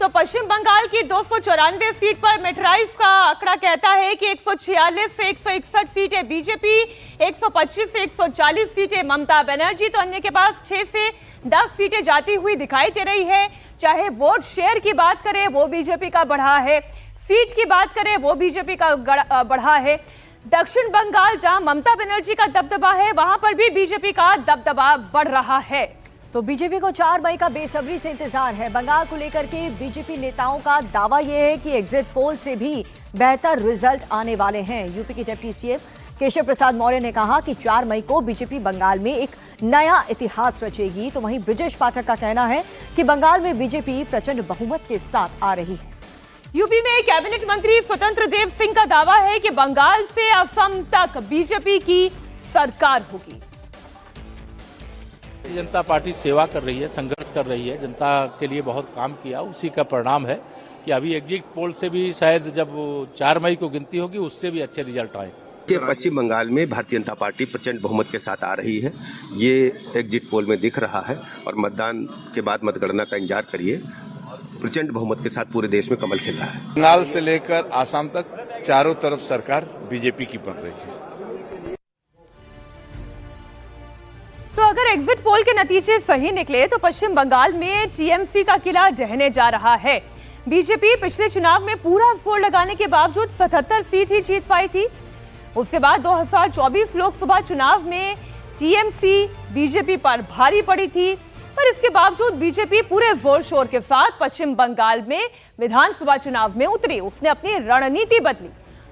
तो पश्चिम बंगाल की 294 सीट पर मेटराइस का आंकड़ा कहता है कि 146 से 161 सीटें बीजेपी, 125 से 140 सीटें ममता बनर्जी, तो अन्य के पास 6 से 10 सीटें जाती हुई दिखाई दे रही है। चाहे वोट शेयर की बात करें वो बीजेपी का बढ़ा है, सीट की बात करें वो बीजेपी का बढ़ा है। दक्षिण बंगाल जहां ममता बनर्जी का दबदबा है वहां पर भी बीजेपी का दबदबा बढ़ रहा है। तो बीजेपी को 4 मई का बेसब्री से इंतजार है। बंगाल को लेकर के बीजेपी नेताओं का दावा यह है कि एग्जिट पोल से भी बेहतर रिजल्ट आने वाले हैं। यूपी के डिप्टी सीएम केशव प्रसाद मौर्य ने कहा कि 4 मई को बीजेपी बंगाल में एक नया इतिहास रचेगी। तो वहीं ब्रजेश पाठक का कहना है कि बंगाल में बीजेपी प्रचंड बहुमत के साथ आ रही है। यूपी में कैबिनेट मंत्री स्वतंत्र देव सिंह का दावा है कि बंगाल से असम तक बीजेपी की सरकार होगी। जनता पार्टी सेवा कर रही है, संघर्ष कर रही है, जनता के लिए बहुत काम किया, उसी का परिणाम है कि अभी एग्जिट पोल से भी शायद जब 4 मई को गिनती होगी उससे भी अच्छे रिजल्ट आए। कि पश्चिम बंगाल में भारतीय जनता पार्टी प्रचंड बहुमत के साथ आ रही है, ये एग्जिट पोल में दिख रहा है और मतदान के बाद मतगणना का इंतजार करिए। प्रचंड बहुमत के साथ पूरे देश में कमल खिल रहा है। बंगाल से लेकर आसाम तक चारों तरफ सरकार बीजेपी की बन रही है। तो अगर एग्जिट पोल के नतीजे सही निकले तो पश्चिम बंगाल में टीएमसी का किला ढहने जा रहा है। बीजेपी पिछले चुनाव में पूरा जोर लगाने के बावजूद 77 सीट ही जीत पाई थी। उसके बाद 2024 लोकसभा चुनाव में टीएमसी बीजेपी पर भारी पड़ी थी, पर इसके बावजूद बीजेपी पूरे जोर शोर के साथ पश्चिम बंगाल में विधानसभा चुनाव में उतरी। उसने अपनी रणनीति बदली।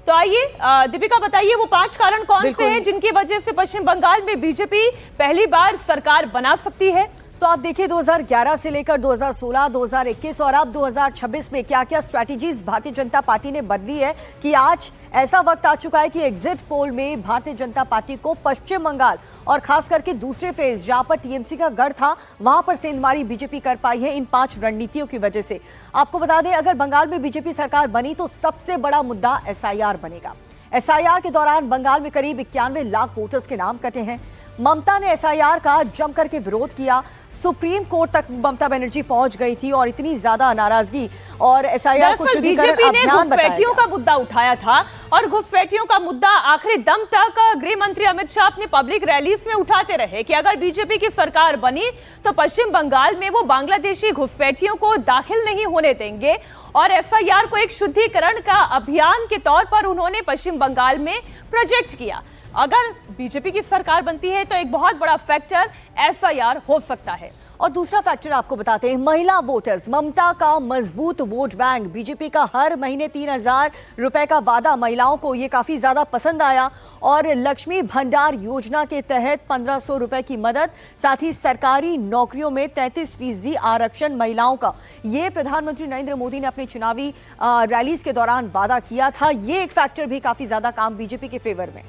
तो आइए दीपिका बताइए वो 5 कारण कौन से हैं जिनकी वजह से पश्चिम बंगाल में बीजेपी पहली बार सरकार बना सकती है। तो आप देखिए 2011 से लेकर 2016, 2021 और अब 2026 में क्या क्या स्ट्रैटेजीज भारतीय जनता पार्टी ने बदली है कि आज ऐसा वक्त आ चुका है कि एग्जिट पोल में भारतीय जनता पार्टी को पश्चिम बंगाल और खास करके दूसरे फेज जहां पर टीएमसी का गढ़ था वहां पर सेंधमारी बीजेपी कर पाई है इन 5 रणनीतियों की वजह से। आपको बता दें अगर बंगाल में बीजेपी सरकार बनी तो सबसे बड़ा मुद्दा एसआईआर बनेगा। एसआईआर के दौरान बंगाल में करीब 91 लाख वोटर्स के नाम कटे हैं। ममता ने एसआईआर का जमकर के विरोध किया, सुप्रीम कोर्ट तक ममता बनर्जी पहुंच गई थी और इतनी ज्यादा नाराजगी और एसआईआर को शुद्धिकरण अभियान घुसपैठियों का मुद्दा उठाया था और घुसपैठियों का मुद्दा आखिरी दम तक गृह मंत्री अमित शाह अपनी पब्लिक रैलीज में उठाते रहे कि अगर बीजेपी की सरकार बनी तो पश्चिम बंगाल में वो बांग्लादेशी घुसपैठियों को दाखिल नहीं होने देंगे। और एसआईआर को एक शुद्धिकरण का अभियान के तौर पर उन्होंने पश्चिम बंगाल में प्रोजेक्ट किया। अगर बीजेपी की सरकार बनती है तो एक बहुत बड़ा फैक्टर एसआईआर हो सकता है। और दूसरा फैक्टर आपको बताते हैं महिला वोटर्स। ममता का मजबूत वोट बैंक, बीजेपी का हर महीने 3000 रुपए का वादा महिलाओं को ये काफी ज्यादा पसंद आया और लक्ष्मी भंडार योजना के तहत 1500 रुपए की मदद, साथ ही सरकारी नौकरियों में 33% आरक्षण महिलाओं का, ये प्रधानमंत्री नरेंद्र मोदी ने अपनी चुनावी रैलीज के दौरान वादा किया था। ये एक फैक्टर भी काफी ज्यादा काम बीजेपी के फेवर में।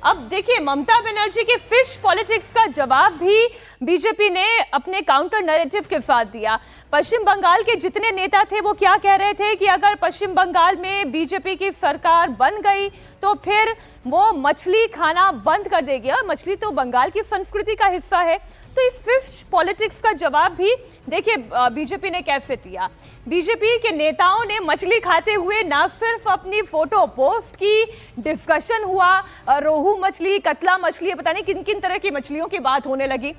अब देखिए ममता बनर्जी के फिश पॉलिटिक्स का जवाब भी बीजेपी ने अपने काउंटर नैरेटिव के साथ दिया। पश्चिम बंगाल के जितने नेता थे वो क्या कह रहे थे कि अगर पश्चिम बंगाल में बीजेपी की सरकार बन गई तो फिर वो मछली खाना बंद कर देगी और मछली तो बंगाल की संस्कृति का हिस्सा है। तो इस फिश पॉलिटिक्स का जवाब भी देखिए बीजेपी ने कैसे दिया। बीजेपी के नेताओं ने मछली खाते हुए ना सिर्फ अपनी फोटो पोस्ट की, डिस्कशन हुआ, रोहू मछली, कतला मछली, पता नहीं किन किन तरह की मछलियों की बात होने लगी।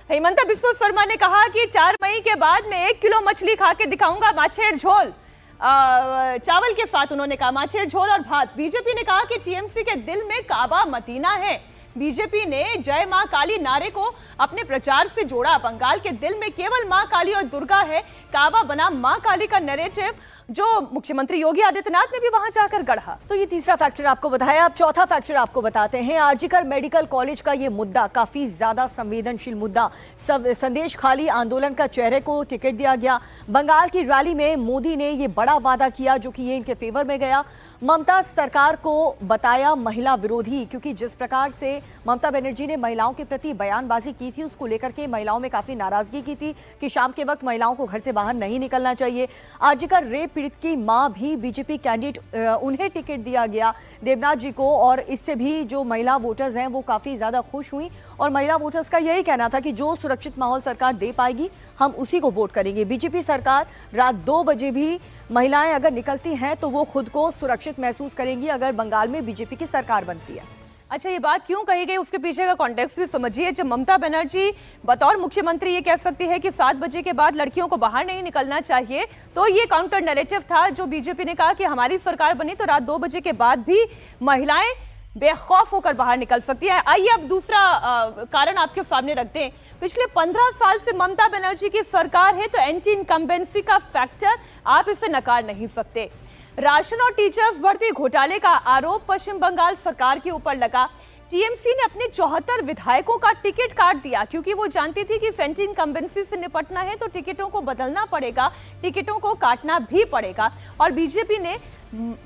हेमंता बिस्वा शर्मा ने कहा कि 4 मई के बाद मैं 1 किलो मछली खा के दिखाऊंगा, माछेर झोल चावल के साथ उन्होंने कहा, माछेर झोल और भात। बीजेपी ने कहा कि टीएमसी के दिल में काबा मदीना है। बीजेपी ने जय मां काली नारे को अपने प्रचार से जोड़ा। बंगाल के दिल में केवल मां काली और दुर्गा है, काबा बना मां काली का नैरेटिव जो मुख्यमंत्री योगी आदित्यनाथ ने भी वहां जाकर गढ़ा। तो ये तीसरा फैक्टर आपको बताया। अब चौथा फैक्टर आपको बताते हैं। आरजीकर मेडिकल कॉलेज का ये मुद्दा काफी ज्यादा संवेदनशील मुद्दा। संदेश खाली आंदोलन का चेहरे को टिकट दिया गया। बंगाल की रैली में मोदी ने ये बड़ा वादा किया जो कि ये इनके फेवर में गया। ममता सरकार को बताया महिला विरोधी, क्योंकि जिस प्रकार से ममता बनर्जी ने महिलाओं के प्रति बयानबाजी की थी उसको लेकर के महिलाओं में काफी नाराजगी की थी कि शाम के वक्त महिलाओं को घर से बाहर नहीं निकलना चाहिए। आरजीकर रेप पीड़ित की मां भी बीजेपी कैंडिडेट, उन्हें टिकट दिया गया देवनाथ जी को, और इससे भी जो महिला वोटर्स हैं वो काफ़ी ज़्यादा खुश हुई। और महिला वोटर्स का यही कहना था कि जो सुरक्षित माहौल सरकार दे पाएगी हम उसी को वोट करेंगे। बीजेपी सरकार रात 2 बजे भी महिलाएं अगर निकलती हैं तो वो खुद को सुरक्षित महसूस करेंगी अगर बंगाल में बीजेपी की सरकार बनती है। अच्छा, ये बात क्यों कही गई उसके पीछे का कॉन्टेक्स्ट भी समझिए। जब ममता बनर्जी बतौर मुख्यमंत्री ये कह सकती है कि 7 बजे के बाद लड़कियों को बाहर नहीं निकलना चाहिए, तो ये काउंटर नैरेटिव था जो बीजेपी ने कहा कि हमारी सरकार बनी तो रात 2 बजे के बाद भी महिलाएं बेखौफ होकर बाहर निकल सकती है। आइए अब दूसरा कारण आपके सामने रखते हैं। पिछले 15 साल से ममता बनर्जी की सरकार है तो एंटी इनकम्बेंसी का फैक्टर आप इसे नकार नहीं सकते। राशन और टीचर्स भर्ती घोटाले का आरोप पश्चिम बंगाल सरकार के ऊपर लगा। टीएमसी ने अपने 74 विधायकों का टिकट काट दिया क्योंकि वो जानती थी कि एंटी इनकम्बेंसी से निपटना है तो टिकटों को बदलना पड़ेगा, टिकटों को काटना भी पड़ेगा। और बीजेपी ने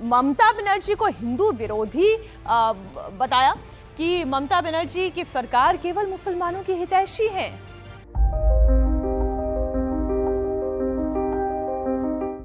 ममता बनर्जी को हिंदू विरोधी बताया कि ममता बनर्जी की सरकार केवल मुसलमानों की हितैषी है।